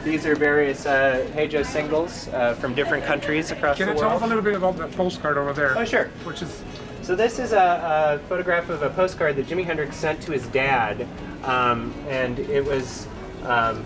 these are various Hey Joe singles from different countries across the world. Can you tell us a little bit about that postcard over there? Oh, sure. Which is... So this is a photograph of a postcard that Jimi Hendrix sent to his dad, and it was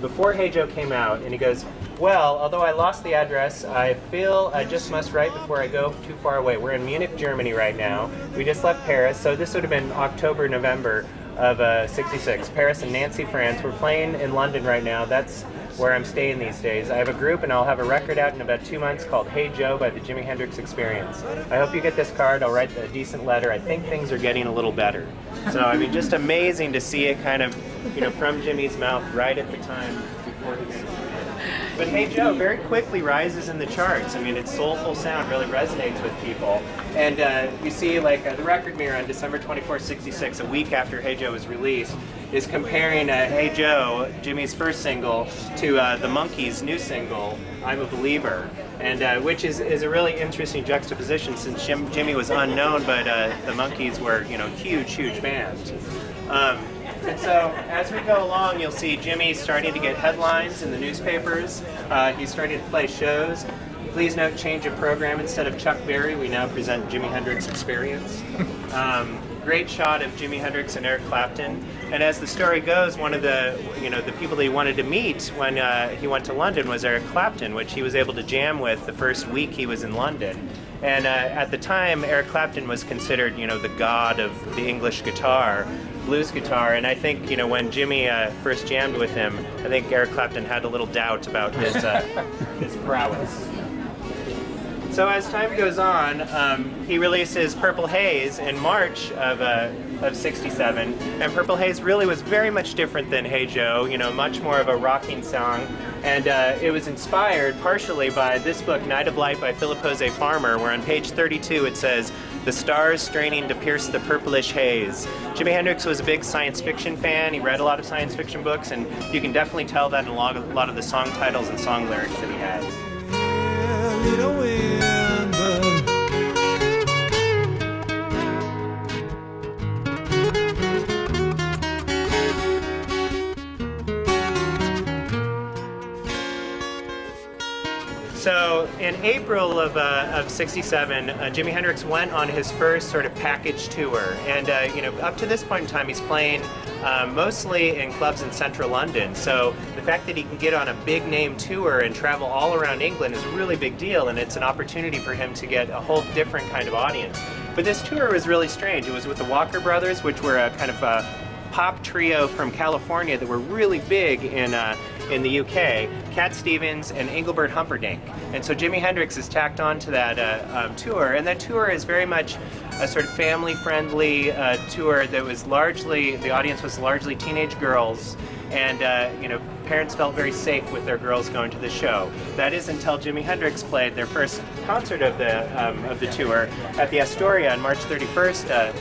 before Hey Joe came out, and he goes, "Well, although I lost the address, I feel I just must write before I go too far away. We're in Munich, Germany right now. We just left Paris, so this would have been October, November of '66. Paris and Nancy, France. We're playing in London right now. That's where I'm staying these days. I have a group and I'll have a record out in about 2 months called Hey Joe by the Jimi Hendrix Experience. I hope you get this card. I'll write a decent letter. I think things are getting a little better." So, I mean, just amazing to see it kind of, you know, from Jimmy's mouth right at the time before he made it. But Hey Joe very quickly rises in the charts. I mean, its soulful sound really resonates with people. And you see, like, the Record Mirror on December 24, '66, a week after Hey Joe was released, is comparing Hey Joe, Jimmy's first single, to the Monkees' new single, I'm a Believer, and which is a really interesting juxtaposition since Jimmy was unknown, but the Monkees were, you know, huge bands. And so, as we go along, you'll see Jimmy starting to get headlines in the newspapers. He's starting to play shows. Please note, change of program. Instead of Chuck Berry, we now present Jimi Hendrix Experience. Great shot of Jimi Hendrix and Eric Clapton. And as the story goes, one of the, you know, the people that he wanted to meet when he went to London was Eric Clapton, which he was able to jam with the first week he was in London. And at the time, Eric Clapton was considered, you know, the god of the English guitar, blues guitar. And I think, you know, when Jimmy first jammed with him, I think Eric Clapton had a little doubt about his his prowess. So as time goes on, he releases Purple Haze in March of '67, and Purple Haze really was very much different than Hey Joe, you know, much more of a rocking song, and it was inspired partially by this book, Night of Light by Philip Jose Farmer, where on page 32 it says, "The stars straining to pierce the purplish haze." Jimi Hendrix was a big science fiction fan. He read a lot of science fiction books, and you can definitely tell that in a lot of the song titles and song lyrics that he has. So in April of '67, Jimi Hendrix went on his first sort of package tour, and you know, up to this point in time, he's playing mostly in clubs in central London. So the fact that he can get on a big name tour and travel all around England is a really big deal, and it's an opportunity for him to get a whole different kind of audience. But this tour was really strange. It was with the Walker Brothers, which were a kind of a pop trio from California that were really big in the UK, Cat Stevens and Engelbert Humperdinck. And so Jimi Hendrix is tacked on to that tour, and that tour is very much a sort of family-friendly tour that was largely, the audience was largely teenage girls, and you know, parents felt very safe with their girls going to the show. That is until Jimi Hendrix played their first concert of the tour at the Astoria on March 31st,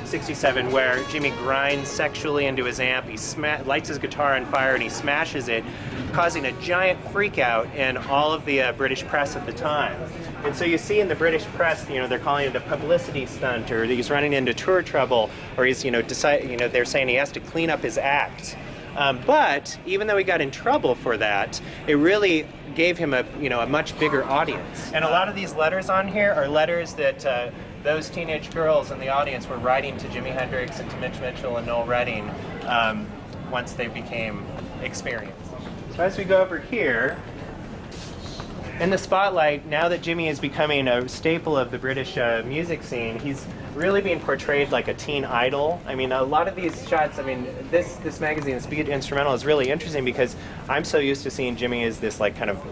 '67, where Jimmy grinds sexually into his amp, he lights his guitar on fire and he smashes it, causing a giant freak out in all of the British press at the time. And so you see in the British press, you know, they're calling it a publicity stunt, or he's running into tour trouble, or he's, you know, they're saying he has to clean up his act. But even though he got in trouble for that, it really gave him a much bigger audience. And a lot of these letters on here are letters that those teenage girls in the audience were writing to Jimi Hendrix and to Mitch Mitchell and Noel Redding once they became experienced. So as we go over here, in the spotlight, now that Jimmy is becoming a staple of the British music scene, he's really being portrayed like a teen idol. I mean, a lot of these shots, I mean, this magazine, Speed Instrumental, is really interesting because I'm so used to seeing Jimmy as this like kind of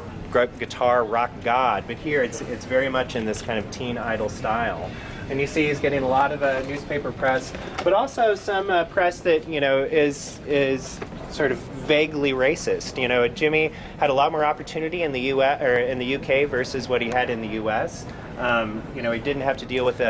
guitar rock god, but here it's very much in this kind of teen idol style. And you see he's getting a lot of newspaper press, but also some press that, you know, is sort of vaguely racist. You know, Jimmy had a lot more opportunity in the US or in the UK versus what he had in the US. You know, he didn't have to deal with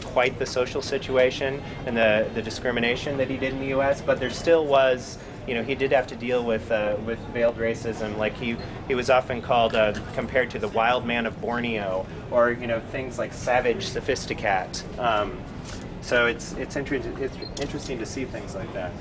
quite the social situation and the discrimination that he did in the US, but there still was, you know, he did have to deal with veiled racism. Like he was often called, compared to the wild man of Borneo, or, you know, things like savage sophisticat. So it's interesting to see things like that.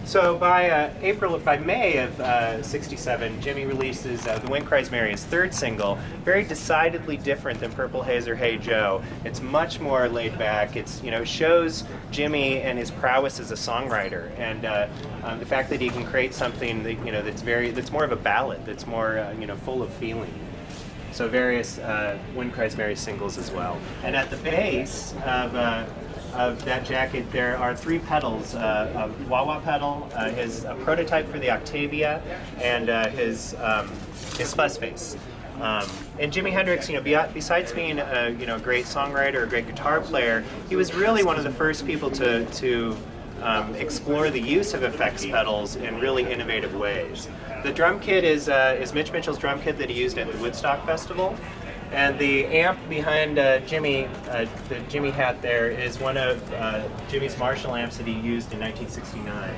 So by May of '67, Jimmy releases "The Wind Cries Mary," his third single. Very decidedly different than "Purple Haze" or "Hey Joe." It's much more laid back. It shows Jimmy and his prowess as a songwriter, and the fact that he can create something that that's more of a ballad, that's more full of feeling. So various "Wind Cries Mary" singles as well. And at the base of that jacket, there are 3 pedals: a wah-wah pedal, his prototype for the Octavia, and his fuzz face. And Jimi Hendrix, besides being a great songwriter, a great guitar player, he was really one of the first people to explore the use of effects pedals in really innovative ways. The drum kit is Mitch Mitchell's drum kit that he used at the Woodstock Festival. And the amp behind Jimmy, the Jimmy hat there, is one of Jimmy's Marshall amps that he used in 1969.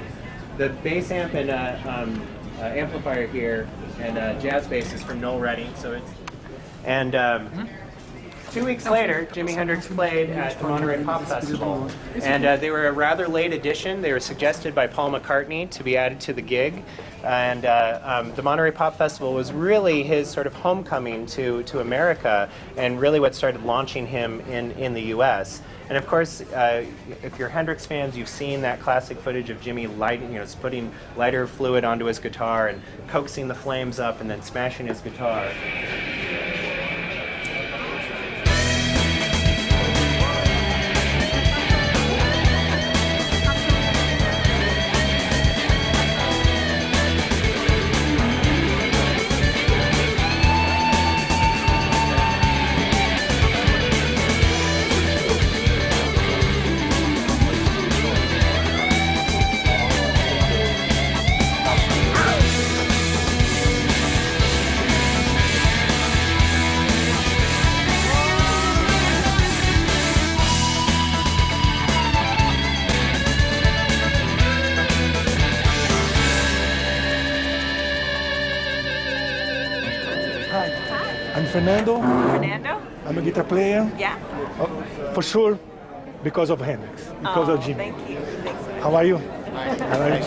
The bass amp and amplifier here and jazz bass is from Noel Redding. And 2 weeks later, Jimi Hendrix played at the Monterey Pop Festival, and they were a rather late addition. They were suggested by Paul McCartney to be added to the gig, and the Monterey Pop Festival was really his sort of homecoming to America, and really what started launching him in the U.S. And of course, if you're Hendrix fans, you've seen that classic footage of Jimmy putting lighter fluid onto his guitar and coaxing the flames up and then smashing his guitar. I'm Fernando. Fernando? I'm a guitar player. Yeah. For sure, because of Hendrix, because of Jimmy. Thank you. Thanks. How are you? How are you?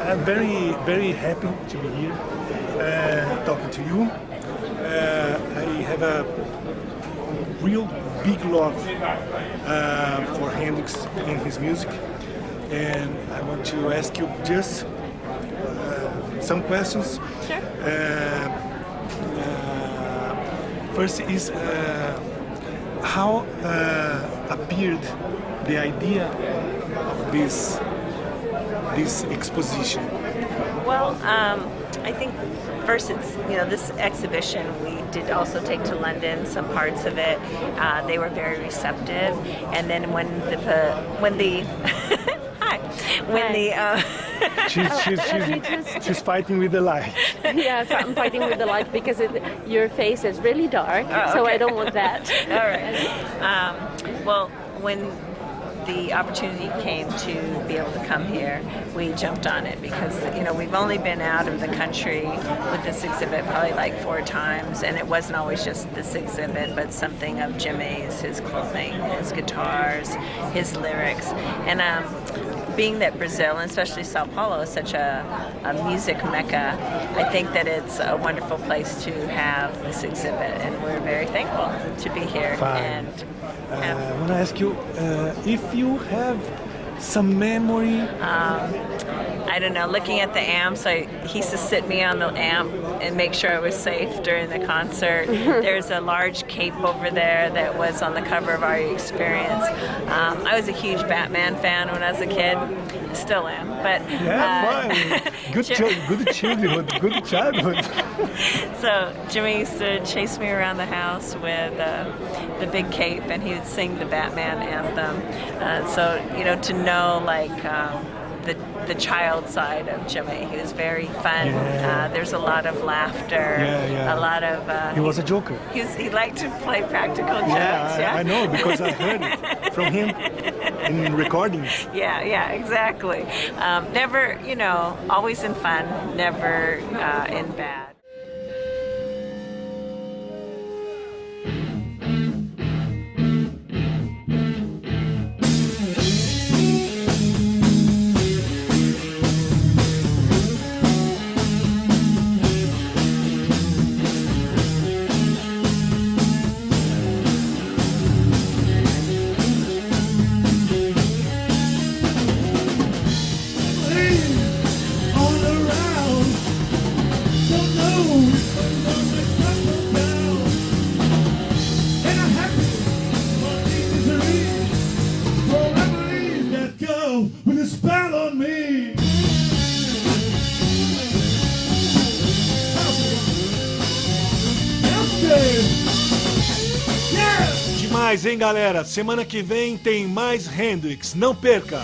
I'm very, very happy to be here talking to you. I have a real big love for Hendrix and his music, and I want to ask you just some questions. Sure. First is how appeared the idea of this exposition? Well, I think first it's, this exhibition we did also take to London, some parts of it. They were very receptive. And then when the she's fighting with the light. Yes, I'm fighting with the light because your face is really dark, so I don't want that. All right. Well, when the opportunity came to be able to come here, we jumped on it because, we've only been out of the country with this exhibit probably like 4 times, and it wasn't always just this exhibit, but something of Jimmy's, his clothing, his guitars, his lyrics. And being that Brazil, and especially Sao Paulo, is such a music mecca, I think that it's a wonderful place to have this exhibit, and we're very thankful to be here. Fine. I want to ask you if you have some memory. I don't know, looking at the amps, he used to sit me on the amp and make sure I was safe during the concert. There's a large cape over there that was on the cover of our experience. I was a huge Batman fan when I was a kid. Still am, but fine. Good childhood, good childhood. So Jimmy used to chase me around the house with the big cape, and he would sing the Batman anthem. So to know the child side of Jimmy, he was very fun. Yeah. There's a lot of laughter. Yeah. A lot of. He was a joker. He liked to play practical jokes. I know because I heard it from him in recordings. Yeah, exactly. Never, always in fun, never in bad. hell with a spell on me. Demais, hein, galera? Semana que vem tem mais Hendrix. Não perca!